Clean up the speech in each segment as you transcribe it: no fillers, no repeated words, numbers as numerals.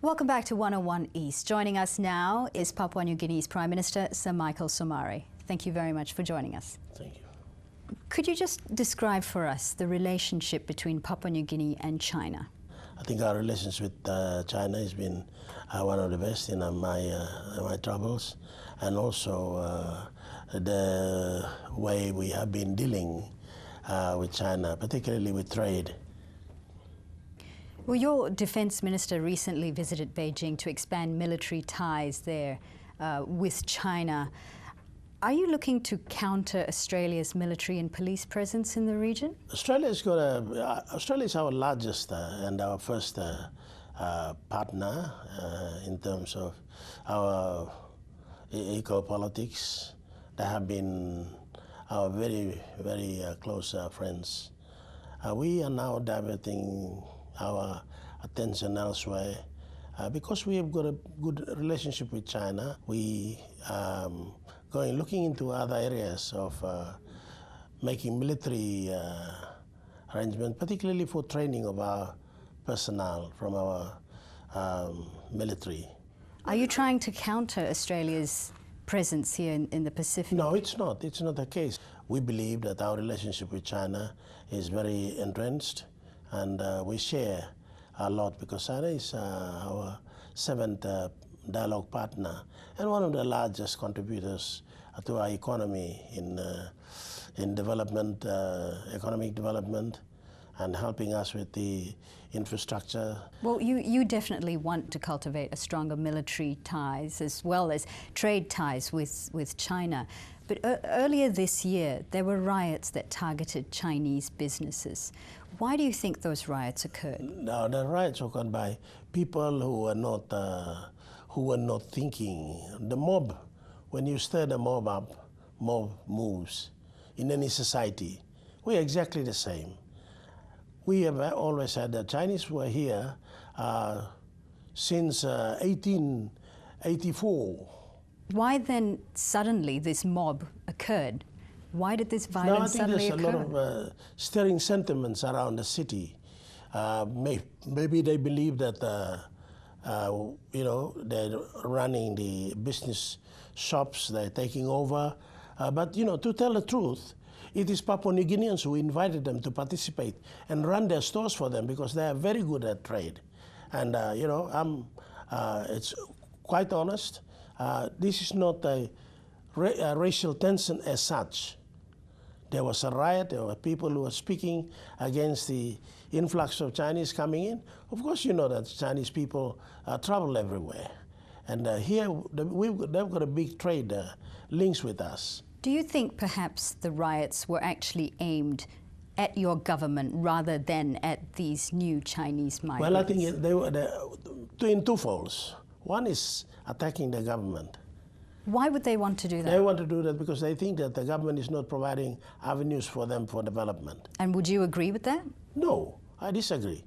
Welcome back to 101 East. Joining us now is Papua New Guinea's Prime Minister, Sir Michael Somare. Thank you very much for joining us. Thank you. Could you just describe for us the relationship between Papua New Guinea and China? I think our relations with China has been one of the best in my travels, and also the way we have been dealing with China, particularly with trade. Well, your defense minister recently visited Beijing to expand military ties there with China. Are you looking to counter Australia's military and police presence in the region? Australia is our largest and our first partner in terms of our eco-politics. They have been our very, very close friends. We are now diverting our attention elsewhere because we have got a good relationship with China. We looking into other areas of making military arrangements, particularly for training of our personnel from our military. Are you trying to counter Australia's presence here in the Pacific? No, it's not. It's not the case. We believe that our relationship with China is very entrenched, and we share a lot because China is our seventh dialogue partner and one of the largest contributors to our economy in development, economic development, and helping us with the infrastructure. Well, you definitely want to cultivate a stronger military ties as well as trade ties with China. But earlier this year, there were riots that targeted Chinese businesses. Why do you think those riots occurred? No, the riots occurred by people who were not thinking. The mob, when you stir the mob up, mob moves. In any society, we're exactly the same. We have always said that Chinese were here since 1884. Why then suddenly this mob occurred? Why did this violence suddenly occur? I think there's a lot of stirring sentiments around the city. Maybe they believe that they're running the business shops, they're taking over. But to tell the truth, it is Papua New Guineans who invited them to participate and run their stores for them because they are very good at trade. And it's quite honest. This is not a racial tension as such. There was a riot, there were people who were speaking against the influx of Chinese coming in. Of course, you know that Chinese people travel everywhere. And here, they've got a big trade links with us. Do you think perhaps the riots were actually aimed at your government rather than at these new Chinese migrants? Well, I think they were in two folds. One is attacking the government. Why would they want to do that? They want to do that because they think that the government is not providing avenues for them for development. And would you agree with that? No, I disagree.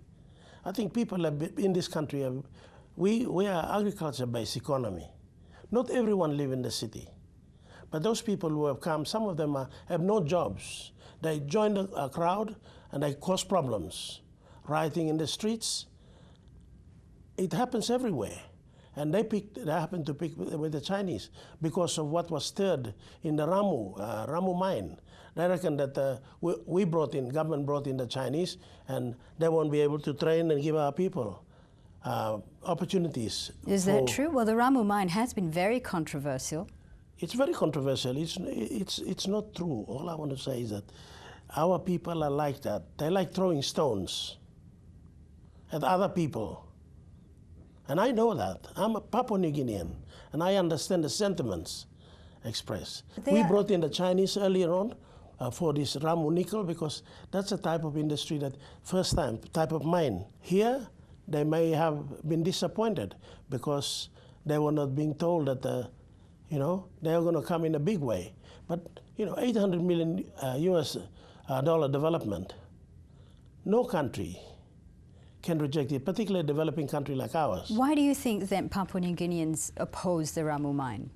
I think people in this country, we are agriculture-based economy. Not everyone live in the city. But those people who have come, some of them have no jobs. They join a crowd and they cause problems. Rioting in the streets, it happens everywhere. And they happened to pick with the Chinese because of what was stirred in the Ramu mine. They reckon that government brought in the Chinese, and they won't be able to train and give our people opportunities. Is that true? Well, the Ramu mine has been very controversial. It's very controversial. It's not true. All I want to say is that our people are like that. They like throwing stones at other people. And I know that. I'm a Papua New Guinean, and I understand the sentiments expressed. We brought in the Chinese earlier on for this Ramu nickel because that's a type of industry that first time, type of mine. Here, they may have been disappointed because they were not being told that, they are going to come in a big way. But, $800 million US dollar development, no country can reject it, particularly a developing country like ours. Why do you think that Papua New Guineans oppose the Ramu mine?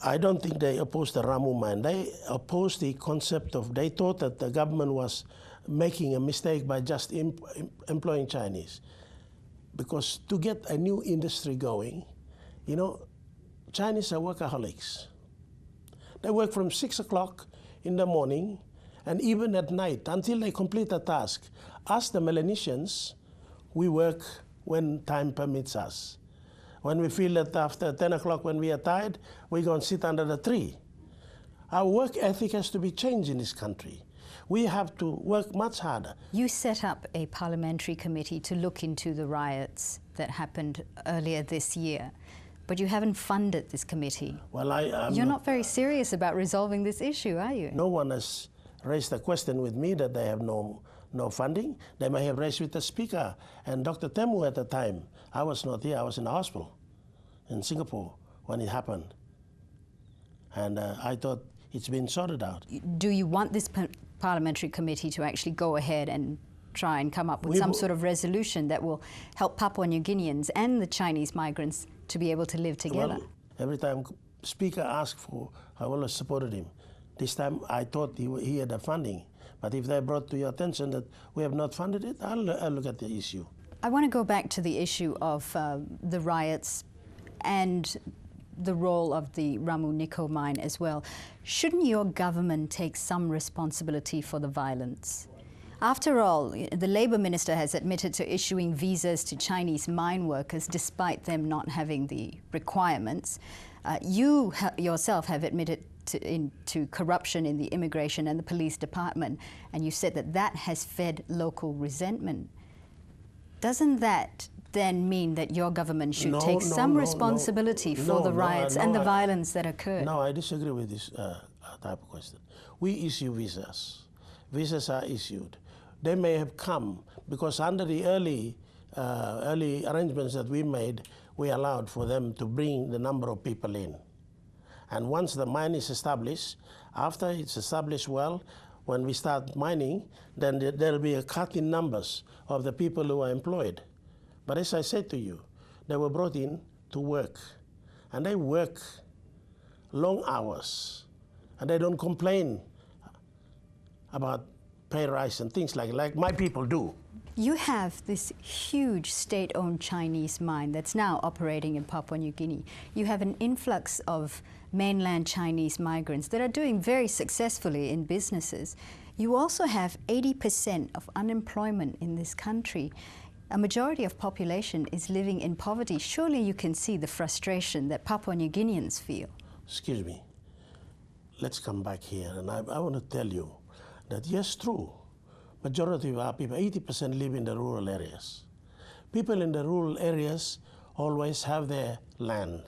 I don't think they oppose the Ramu mine. They oppose the concept of, they thought that the government was making a mistake by just employing Chinese. because to get a new industry going, you know, Chinese are workaholics. They work from 6 o'clock in the morning and even at night until they complete a task. Us, the Melanesians, we work when time permits us. When we feel that after 10 o'clock when we are tired, we go and sit under the tree. Our work ethic has to be changed in this country. We have to work much harder. You set up a parliamentary committee to look into the riots that happened earlier this year, but you haven't funded this committee. Well, You're not very serious about resolving this issue, are you? No one has raised a question with me that they have no funding. They may have raised with the Speaker and Dr. Temu at the time. I was not here. I was in the hospital in Singapore when it happened. And I thought it's been sorted out. Do you want this parliamentary committee to actually go ahead and try and come up with some sort of resolution that will help Papua New Guineans and the Chinese migrants to be able to live together? Well, every time Speaker asked for, I always supported him. This time I thought he had the funding. But if they brought to your attention that we have not funded it, I'll look at the issue. I want to go back to the issue of the riots and the role of the Ramu Nickel mine as well. Shouldn't your government take some responsibility for the violence? After all, the Labour Minister has admitted to issuing visas to Chinese mine workers despite them not having the requirements. You yourself have admitted to corruption in the immigration and the police department, and you said that that has fed local resentment. Doesn't that then mean that your government should take some responsibility for the riots and the violence that occurred? No, I disagree with this type of question. We issue visas. Visas are issued. They may have come because under the early arrangements that we made, we allowed for them to bring the number of people in. And once the mine is established, after it's established well, when we start mining, then there'll be a cut in numbers of the people who are employed. But as I said to you, they were brought in to work. And they work long hours. And they don't complain about pay rise and things like my people do. You have this huge state-owned Chinese mine that's now operating in Papua New Guinea. You have an influx of mainland Chinese migrants that are doing very successfully in businesses. You also have 80% of unemployment in this country. A majority of population is living in poverty. Surely you can see the frustration that Papua New Guineans feel. Excuse me. Let's come back here, and I want to tell you that yes, true. Majority of our people, 80% live in the rural areas. People in the rural areas always have their land.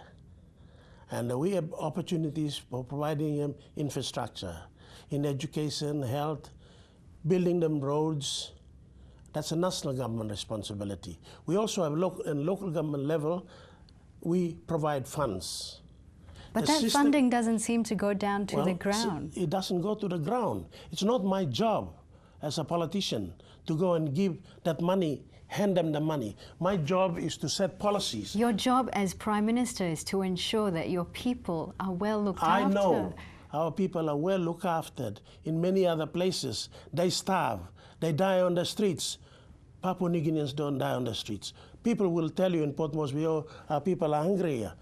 And we have opportunities for providing them infrastructure in education, health, building them roads. That's a national government responsibility. We also have local government level, we provide funds. But that funding doesn't seem to go down to the ground. It doesn't go to the ground. It's not my job as a politician to go and give that money, hand them the money. My job is to set policies. Your job as Prime Minister is to ensure that your people are well looked after. I know our people are well looked after. In many other places, they starve, they die on the streets. Papua New Guineans don't die on the streets. People will tell you in Port Moresby, oh, our people are hungry here.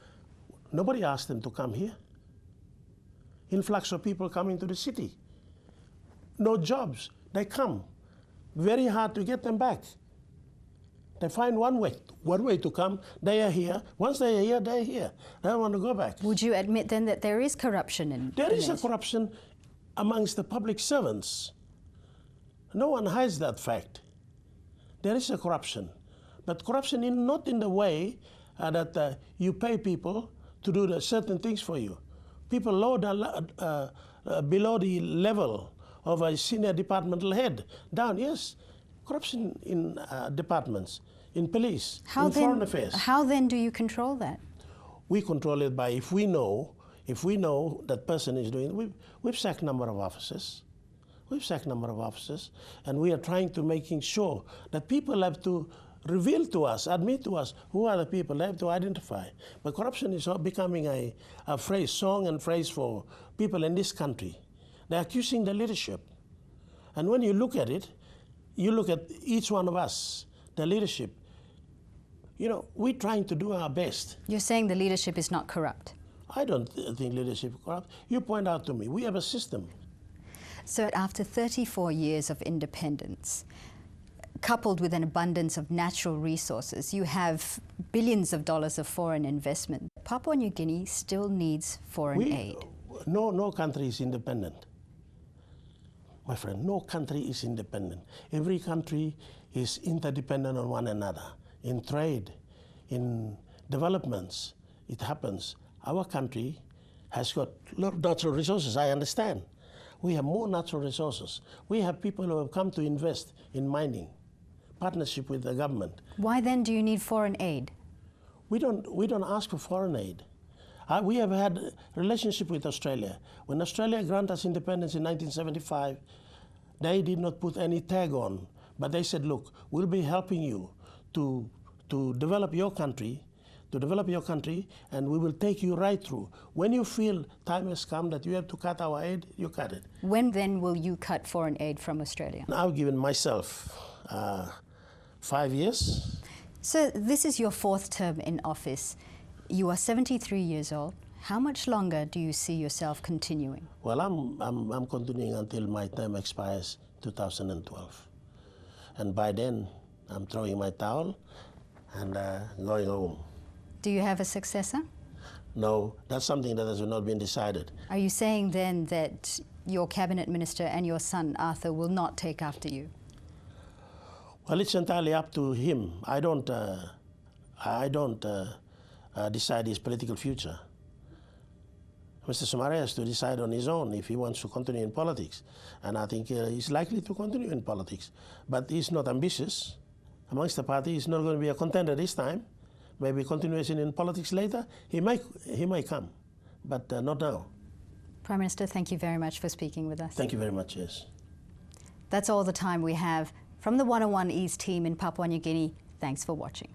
Nobody asked them to come here. Influx of people coming to the city. No jobs. They come. Very hard to get them back. They find one way to come. They are here. Once they are here, they're here. They don't want to go back. Would you admit then that there is corruption in There is a corruption amongst the public servants. No one hides that fact. There is a corruption. But corruption not in the way that you pay people to do certain things for you. People below the level of a senior departmental head, down, yes. Corruption in departments, in police, in foreign affairs. How then do you control that? We control it by, if we know that person is doing, we've sacked a number of officers. We've sacked a number of officers, and we are trying to making sure that people have to reveal to us, admit to us, who are the people. They have to identify. But corruption is becoming a phrase, song and phrase for people in this country. They're accusing the leadership. And when you look at it, you look at each one of us, the leadership, You know, we're trying to do our best. You're saying the leadership is not corrupt? I don't think leadership is corrupt. You point out to me, we have a system. So after 34 years of independence, coupled with an abundance of natural resources, you have billions of dollars of foreign investment. Papua New Guinea still needs foreign aid. No country is independent. My friend, no country is independent. Every country is interdependent on one another. In trade, in developments, it happens. Our country has got a lot of natural resources, I understand. We have more natural resources. We have people who have come to invest in mining, partnership with the government. Why then do you need foreign aid? We don't ask for foreign aid. We have had a relationship with Australia. When Australia granted us independence in 1975, they did not put any tag on, but they said, look, we'll be helping you to develop your country, and we will take you right through. When you feel time has come that you have to cut our aid, you cut it. When then will you cut foreign aid from Australia? I've given myself 5 years. So this is your fourth term in office. You are 73 years old. How much longer do you see yourself continuing? Well, I'm continuing until my term expires 2012. And by then, I'm throwing my towel and going home. Do you have a successor? No, that's something that has not been decided. Are you saying then that your cabinet minister and your son, Arthur, will not take after you? Well, it's entirely up to him. I don't decide his political future. Mr. Somare has to decide on his own if he wants to continue in politics. And I think he's likely to continue in politics. But he's not ambitious. Amongst the party, he's not going to be a contender this time. Maybe continuation in politics later. He might come, but not now. Prime Minister, thank you very much for speaking with us. Thank you very much, yes. That's all the time we have. From the 101 East team in Papua New Guinea, thanks for watching.